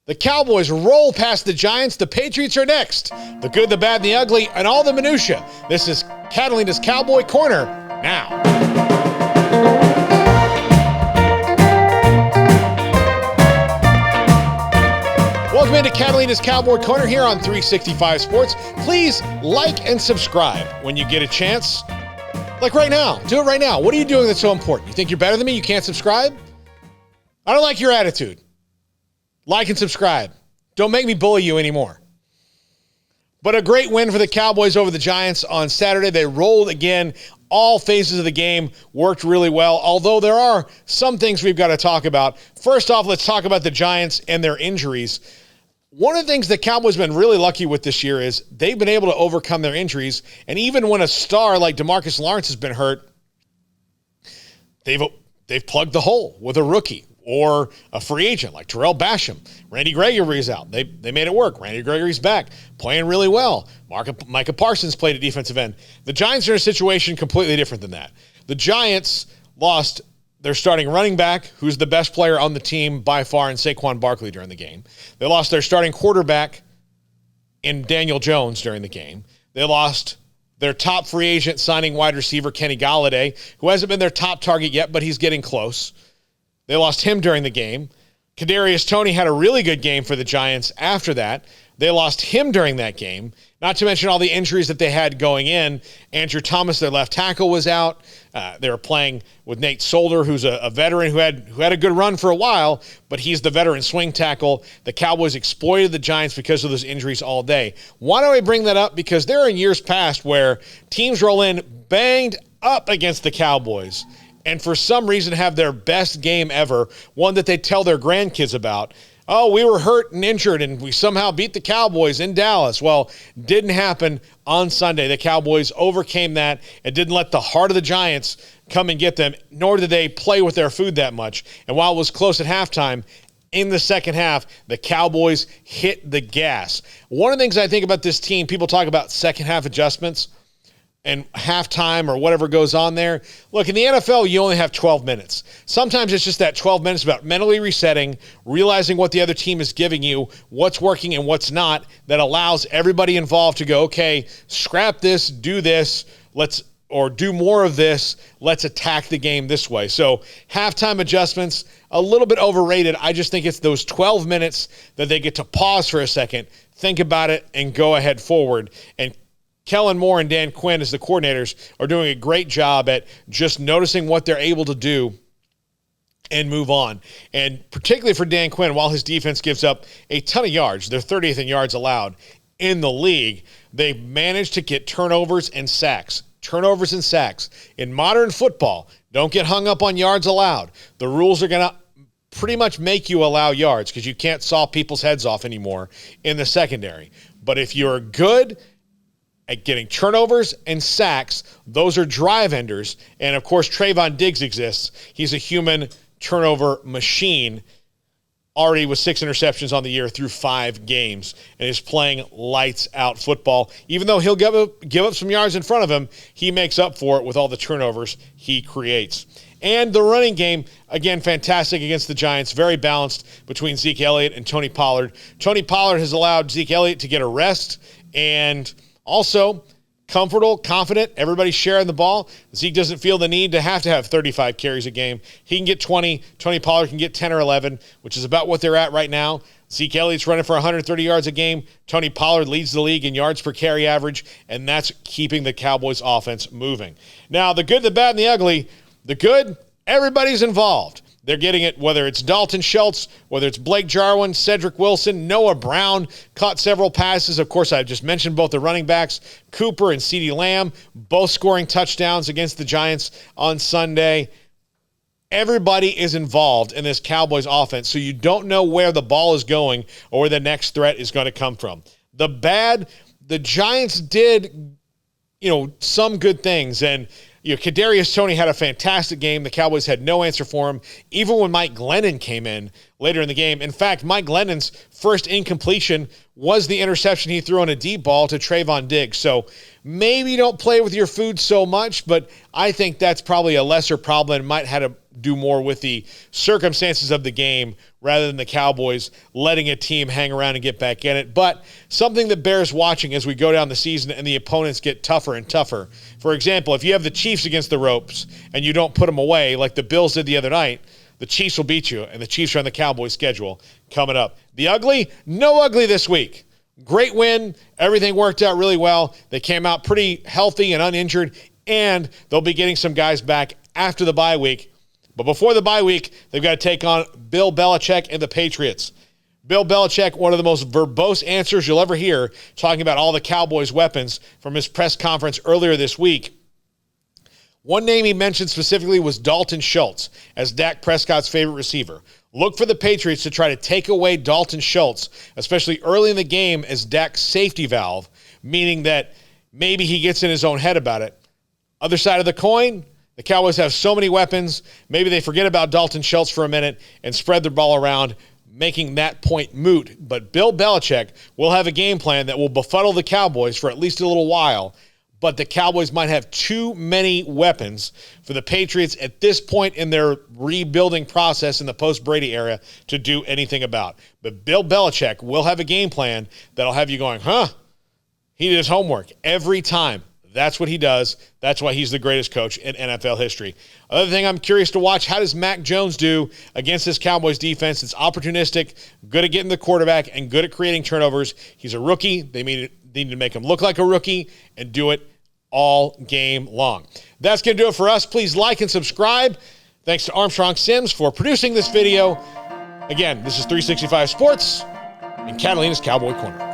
The Cowboys roll past the Giants. The Patriots are next. The good, the bad, and the ugly, and all the minutia. This is Catalina's Cowboy Corner now. Welcome into Catalina's Cowboy Corner here on 365 Sports. Please like and subscribe when you get a chance. Like right now. Do it right now. What are you doing that's so important? You think you're better than me? You can't subscribe? I don't like your attitude. Like and subscribe. Don't make me bully you anymore. But a great win for the Cowboys over the Giants on Saturday. They rolled again. All phases of the game worked really well, although there are some things we've got to talk about. First off, let's talk about the Giants and their injuries. One of the things the Cowboys have been really lucky with this year is they've been able to overcome their injuries, and even when a star like DeMarcus Lawrence has been hurt, they've plugged the hole with a rookie or a free agent like Terrell Basham. Randy Gregory's out. They made it work. Randy Gregory's back, playing really well. Micah Parsons played at defensive end. The Giants are in a situation completely different than that. The Giants lost their starting running back, who's the best player on the team by far, in Saquon Barkley during the game. They lost their starting quarterback in Daniel Jones during the game. They lost their top free agent signing wide receiver, Kenny Golladay, who hasn't been their top target yet, but he's getting close. They lost him during the game. Kadarius Toney had a really good game for the Giants after that. They lost him during that game, not to mention all the injuries that they had going in. Andrew Thomas, their left tackle, was out. They were playing with Nate Solder, who's a veteran who had a good run for a while, but he's the veteran swing tackle. The Cowboys exploited the Giants because of those injuries all day. Why do I bring that up? Because there are years past where teams roll in banged up against the Cowboys and for some reason have their best game ever, one that they tell their grandkids about. Oh, we were hurt and injured, and we somehow beat the Cowboys in Dallas. Well, didn't happen on Sunday. The Cowboys overcame that and didn't let the heart of the Giants come and get them, nor did they play with their food that much. And while it was close at halftime, in the second half, the Cowboys hit the gas. One of the things I think about this team, people talk about second half adjustments and halftime or whatever goes on there. Look, in the NFL, you only have 12 minutes. Sometimes it's just that 12 minutes about mentally resetting, realizing what the other team is giving you, what's working and what's not, that allows everybody involved to go, okay, scrap this, do this, or do more of this, let's attack the game this way. So halftime adjustments, a little bit overrated. I just think it's those 12 minutes that they get to pause for a second, think about it, and go ahead forward. And Kellen Moore and Dan Quinn, as the coordinators, are doing a great job at just noticing what they're able to do and move on. And particularly for Dan Quinn, while his defense gives up a ton of yards, they're 30th in yards allowed in the league, they managed to get turnovers and sacks. Turnovers and sacks. In modern football, don't get hung up on yards allowed. The rules are going to pretty much make you allow yards because you can't saw people's heads off anymore in the secondary. But if you're good at getting turnovers and sacks, those are drive enders. And, of course, Trayvon Diggs exists. He's a human turnover machine, already with 6 interceptions on the year through 5 games, and is playing lights-out football. Even though he'll give up some yards in front of him, he makes up for it with all the turnovers he creates. And the running game, again, fantastic against the Giants, very balanced between Zeke Elliott and Tony Pollard. Tony Pollard has allowed Zeke Elliott to get a rest, and also comfortable, confident, everybody's sharing the ball. Zeke doesn't feel the need to have 35 carries a game. He can get 20. Tony Pollard can get 10 or 11, which is about what they're at right now. Zeke Elliott's running for 130 yards a game. Tony Pollard leads the league in yards per carry average, and that's keeping the Cowboys offense moving. Now, the good, the bad, and the ugly. The good, everybody's involved. They're getting it, whether it's Dalton Schultz, whether it's Blake Jarwin, Cedric Wilson, Noah Brown caught several passes. Of course, I just mentioned both the running backs, Cooper and CeeDee Lamb, both scoring touchdowns against the Giants on Sunday. Everybody is involved in this Cowboys offense, so you don't know where the ball is going or where the next threat is going to come from. The bad, the Giants did, some good things, and Kadarius Toney had a fantastic game. The Cowboys had no answer for him. Even when Mike Glennon came in later in the game. In fact, Mike Glennon's first incompletion was the interception he threw on a deep ball to Trayvon Diggs. So maybe don't play with your food so much, but I think that's probably a lesser problem and might have to do more with the circumstances of the game rather than the Cowboys letting a team hang around and get back in it. But something that bears watching as we go down the season and the opponents get tougher and tougher. For example, if you have the Chiefs against the ropes and you don't put them away like the Bills did the other night, the Chiefs will beat you, and the Chiefs are on the Cowboys schedule coming up. The ugly? No ugly this week. Great win. Everything worked out really well. They came out pretty healthy and uninjured, and they'll be getting some guys back after the bye week. But before the bye week, they've got to take on Bill Belichick and the Patriots. Bill Belichick, one of the most verbose answers you'll ever hear, talking about all the Cowboys' weapons from his press conference earlier this week. One name he mentioned specifically was Dalton Schultz as Dak Prescott's favorite receiver. Look for the Patriots to try to take away Dalton Schultz, especially early in the game as Dak's safety valve, meaning that maybe he gets in his own head about it. Other side of the coin, the Cowboys have so many weapons, maybe they forget about Dalton Schultz for a minute and spread the ball around, making that point moot. But Bill Belichick will have a game plan that will befuddle the Cowboys for at least a little while, but the Cowboys might have too many weapons for the Patriots at this point in their rebuilding process in the post-Brady era to do anything about. But Bill Belichick will have a game plan that'll have you going, he did his homework every time. That's what he does. That's why he's the greatest coach in NFL history. Other thing I'm curious to watch, how does Mac Jones do against this Cowboys defense? It's opportunistic, good at getting the quarterback, and good at creating turnovers. He's a rookie. They need to make him look like a rookie and do it all game long. That's going to do it for us. Please like and subscribe. Thanks to Armstrong Sims for producing this video. Again, this is 365 Sports and Catalina's Cowboy Corner.